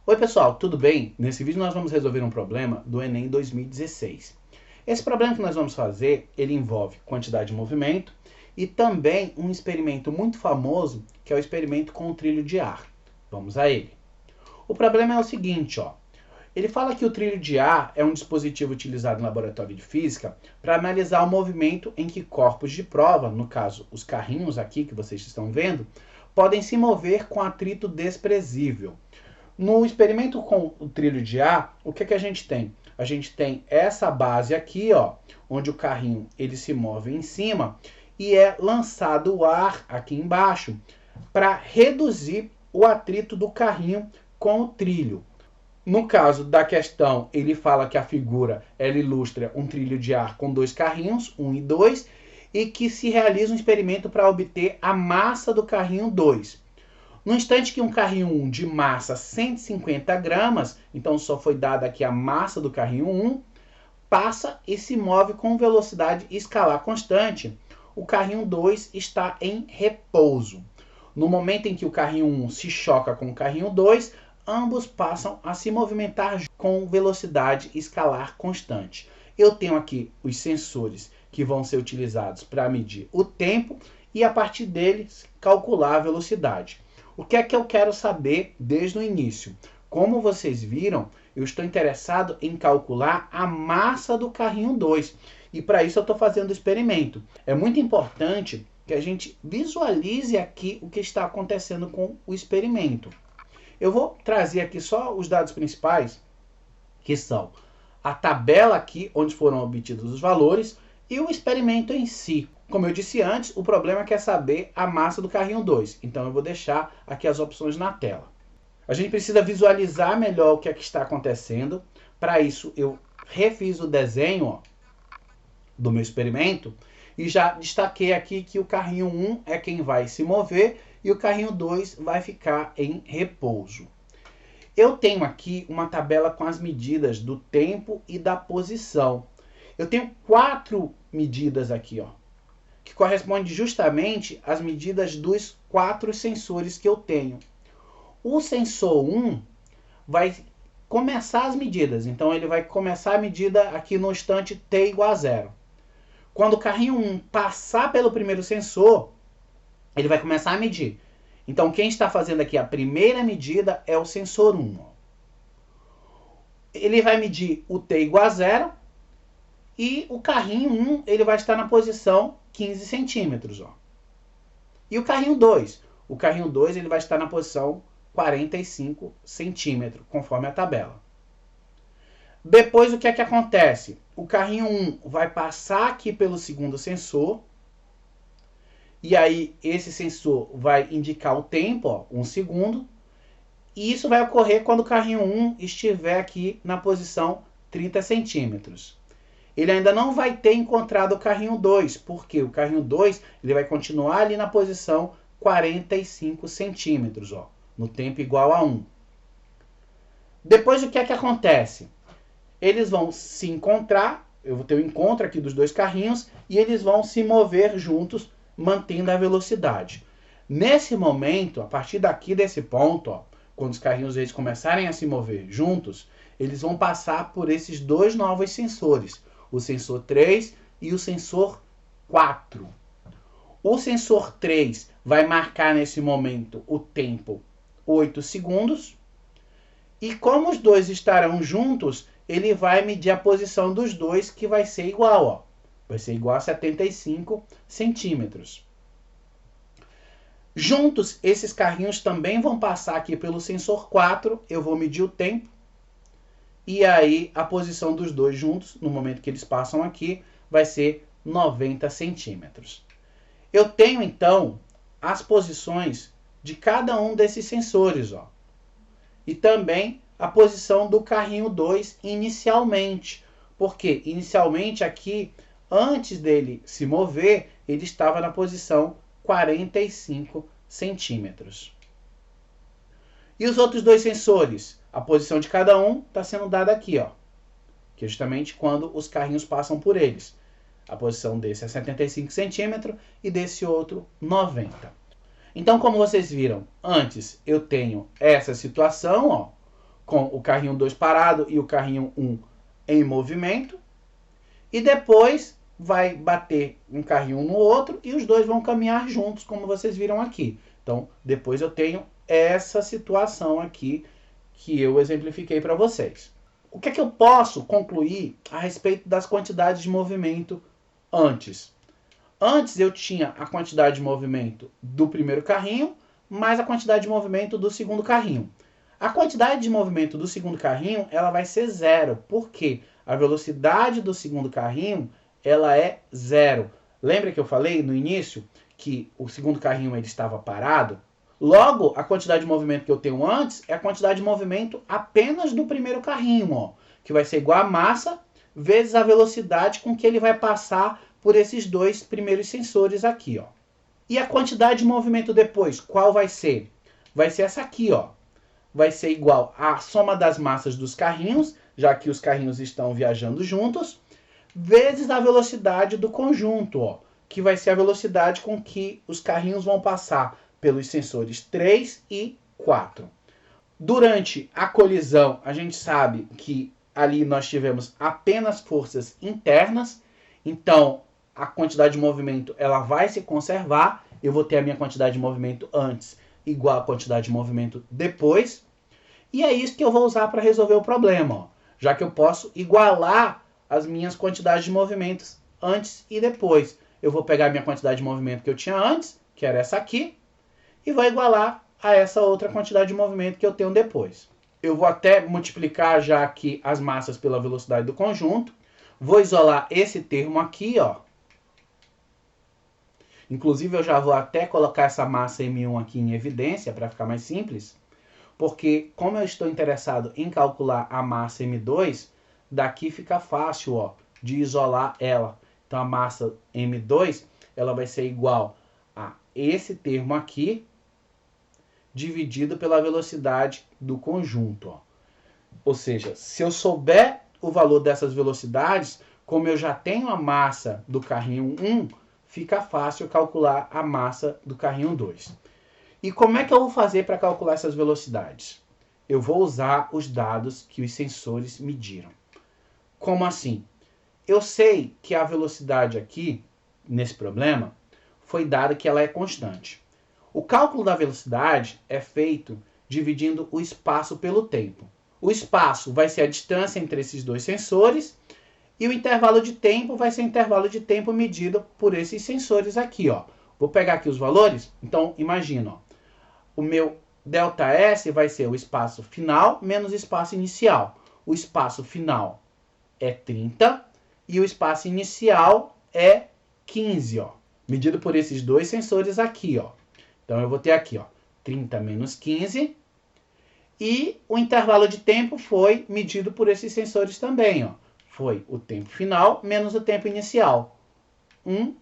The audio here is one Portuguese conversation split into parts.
Oi pessoal, tudo bem? Nesse vídeo nós vamos resolver um problema do Enem 2016. Esse problema que nós vamos fazer, ele envolve quantidade de movimento e também um experimento muito famoso, que é o experimento com o trilho de ar. Vamos a ele. O problema é o seguinte, ó. Ele fala que o trilho de ar é um dispositivo utilizado no laboratório de física para analisar o movimento em que corpos de prova, no caso os carrinhos aqui que vocês estão vendo, podem se mover com atrito desprezível. No experimento com o trilho de ar, o que a gente tem? A gente tem essa base aqui, ó, onde o carrinho ele se move em cima e é lançado o ar aqui embaixo para reduzir o atrito do carrinho com o trilho. No caso da questão, ele fala que a figura ela ilustra um trilho de ar com dois carrinhos, 1 e 2, e que se realiza um experimento para obter a massa do carrinho 2. No instante que um carrinho 1 de massa 150 gramas, então só foi dada aqui a massa do carrinho 1, passa e se move com velocidade escalar constante. O carrinho 2 está em repouso. No momento em que o carrinho 1 se choca com o carrinho 2, ambos passam a se movimentar com velocidade escalar constante. Eu tenho aqui os sensores que vão ser utilizados para medir o tempo e a partir deles calcular a velocidade. O que é que eu quero saber desde o início? Como vocês viram, eu estou interessado em calcular a massa do carrinho 2. E para isso eu estou fazendo o experimento. É muito importante que a gente visualize aqui o que está acontecendo com o experimento. Eu vou trazer aqui só os dados principais, que são a tabela aqui, onde foram obtidos os valores, e o experimento em si. Como eu disse antes, o problema é saber a massa do carrinho 2. Então eu vou deixar aqui as opções na tela. A gente precisa visualizar melhor o que é que está acontecendo. Para isso eu refiz o desenho, ó, do meu experimento e já destaquei aqui que o carrinho 1 é quem vai se mover e o carrinho 2 vai ficar em repouso. Eu tenho aqui uma tabela com as medidas do tempo e da posição. Eu tenho 4 medidas aqui, ó, que corresponde justamente às medidas dos 4 sensores que eu tenho. O sensor 1 vai começar as medidas, então ele vai começar a medida aqui no instante t igual a 0. Quando o carrinho 1 passar pelo primeiro sensor, ele vai começar a medir. Então quem está fazendo aqui a primeira medida é o sensor 1. Ele vai medir o t igual a 0 e o carrinho 1 ele vai estar na posição 15 centímetros. Ó. E o carrinho 2? O carrinho 2 ele vai estar na posição 45 centímetros, conforme a tabela. Depois o que é que acontece? O carrinho 1 vai passar aqui pelo segundo sensor. E aí esse sensor vai indicar o tempo, ó, 1 segundo. E isso vai ocorrer quando o carrinho 1 estiver aqui na posição 30 centímetros. Ele ainda não vai ter encontrado o carrinho 2, porque o carrinho 2 ele vai continuar ali na posição 45 centímetros, ó, no tempo igual a 1. Depois o que é que acontece? Eles vão se encontrar, eu vou ter o encontro aqui dos dois carrinhos, e eles vão se mover juntos, mantendo a velocidade. Nesse momento, a partir daqui desse ponto, ó, quando os carrinhos eles começarem a se mover juntos, eles vão passar por esses dois novos sensores, o sensor 3 e o sensor 4. O sensor 3 vai marcar nesse momento o tempo 8 segundos. E como os dois estarão juntos, ele vai medir a posição dos dois, que vai ser igual. Ó. Vai ser igual a 75 centímetros. Juntos, esses carrinhos também vão passar aqui pelo sensor 4. Eu vou medir o tempo. E aí, a posição dos dois juntos, no momento que eles passam aqui, vai ser 90 centímetros. Eu tenho, então, as posições de cada um desses sensores. Ó. E também a posição do carrinho 2 inicialmente. Porque, inicialmente, aqui, antes dele se mover, ele estava na posição 45 centímetros. E os outros dois sensores? A posição de cada um está sendo dada aqui, ó, que é justamente quando os carrinhos passam por eles. A posição desse é 75 centímetros e desse outro 90. Então, como vocês viram, antes eu tenho essa situação, ó, com o carrinho 2 parado e o carrinho 1 em movimento. E depois vai bater um carrinho um no outro e os dois vão caminhar juntos, como vocês viram aqui. Então, depois eu tenho essa situação aqui que eu exemplifiquei para vocês. O que é que eu posso concluir a respeito das quantidades de movimento antes? Antes eu tinha a quantidade de movimento do primeiro carrinho mais a quantidade de movimento do segundo carrinho. A quantidade de movimento do segundo carrinho ela vai ser zero. Por quê? A velocidade do segundo carrinho ela é zero. Lembra que eu falei no início que o segundo carrinho ele estava parado? Logo, a quantidade de movimento que eu tenho antes é a quantidade de movimento apenas do primeiro carrinho, ó, que vai ser igual a massa vezes a velocidade com que ele vai passar por esses dois primeiros sensores aqui, ó. E a quantidade de movimento depois, qual vai ser? Vai ser essa aqui, ó. Vai ser igual à soma das massas dos carrinhos, já que os carrinhos estão viajando juntos, vezes a velocidade do conjunto, ó, que vai ser a velocidade com que os carrinhos vão passar pelos sensores 3 e 4. Durante a colisão, a gente sabe que ali nós tivemos apenas forças internas, então a quantidade de movimento ela vai se conservar, eu vou ter a minha quantidade de movimento antes igual à quantidade de movimento depois, e é isso que eu vou usar para resolver o problema, ó, já que eu posso igualar as minhas quantidades de movimentos antes e depois. Eu vou pegar a minha quantidade de movimento que eu tinha antes, que era essa aqui, e vai igualar a essa outra quantidade de movimento que eu tenho depois. Eu vou até multiplicar já aqui as massas pela velocidade do conjunto. Vou isolar esse termo aqui, ó. Inclusive eu já vou até colocar essa massa M1 aqui em evidência para ficar mais simples. Porque como eu estou interessado em calcular a massa M2, daqui fica fácil, ó, de isolar ela. Então a massa M2 ela vai ser igual a esse termo aqui, dividido pela velocidade do conjunto. Ó. Ou seja, se eu souber o valor dessas velocidades, como eu já tenho a massa do carrinho 1, fica fácil calcular a massa do carrinho 2. E como é que eu vou fazer para calcular essas velocidades? Eu vou usar os dados que os sensores mediram. Como assim? Eu sei que a velocidade aqui, nesse problema, foi dada que ela é constante. O cálculo da velocidade é feito dividindo o espaço pelo tempo. O espaço vai ser a distância entre esses dois sensores e o intervalo de tempo vai ser o intervalo de tempo medido por esses sensores aqui, ó. Vou pegar aqui os valores. Então, imagina, ó, o meu ΔS vai ser o espaço final menos o espaço inicial. O espaço final é 30 e o espaço inicial é 15, ó, medido por esses dois sensores aqui, ó. Então eu vou ter aqui, ó, 30 menos 15 e o intervalo de tempo foi medido por esses sensores também, ó. Foi o tempo final menos o tempo inicial. 1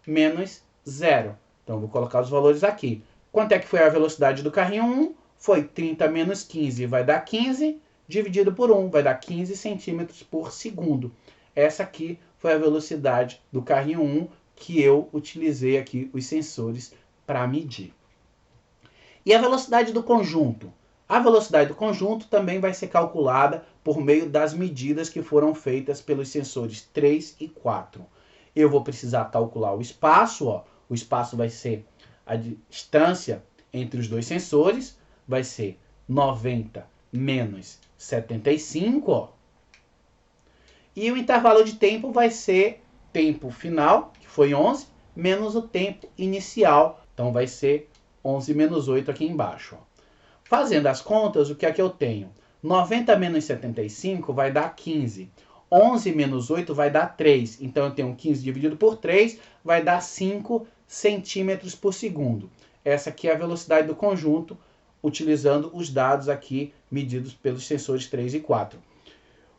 menos 0. Então eu vou colocar os valores aqui. Quanto é que foi a velocidade do carrinho 1? Foi 30 menos 15, vai dar 15, dividido por 1, vai dar 15 centímetros por segundo. Essa aqui foi a velocidade do carrinho 1 que eu utilizei aqui os sensores para medir. E a velocidade do conjunto? A velocidade do conjunto também vai ser calculada por meio das medidas que foram feitas pelos sensores 3 e 4. Eu vou precisar calcular o espaço, ó. O espaço vai ser a distância entre os dois sensores, vai ser 90 menos 75, ó. E o intervalo de tempo vai ser tempo final, que foi 11, menos o tempo inicial. Então vai ser 11 menos 8 aqui embaixo. Ó. Fazendo as contas, o que é que eu tenho? 90 menos 75 vai dar 15. 11 menos 8 vai dar 3. Então eu tenho 15 dividido por 3, vai dar 5 centímetros por segundo. Essa aqui é a velocidade do conjunto, utilizando os dados aqui medidos pelos sensores 3 e 4.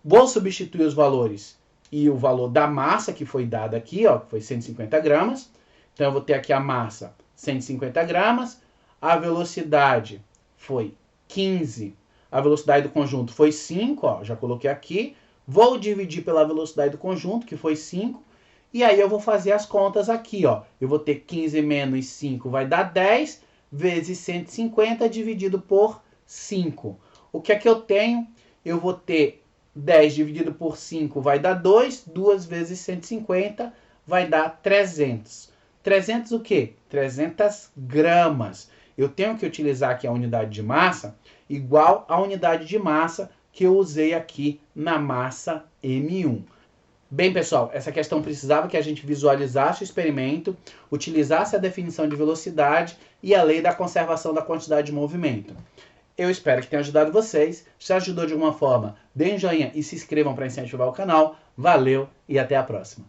Vou substituir os valores e o valor da massa que foi dada aqui, ó, que foi 150 gramas. Então eu vou ter aqui a massa 150 gramas, a velocidade foi 15, a velocidade do conjunto foi 5, ó, já coloquei aqui. Vou dividir pela velocidade do conjunto, que foi 5, e aí eu vou fazer as contas aqui, ó. Eu vou ter 15 menos 5 vai dar 10, vezes 150 dividido por 5. O que é que eu tenho? Eu vou ter 10 dividido por 5 vai dar 2, 2 vezes 150 vai dar 300. 300 o quê? 300 gramas. Eu tenho que utilizar aqui a unidade de massa igual à unidade de massa que eu usei aqui na massa M1. Bem, pessoal, essa questão precisava que a gente visualizasse o experimento, utilizasse a definição de velocidade e a lei da conservação da quantidade de movimento. Eu espero que tenha ajudado vocês. Se ajudou de alguma forma, deem um joinha e se inscrevam para incentivar o canal. Valeu e até a próxima.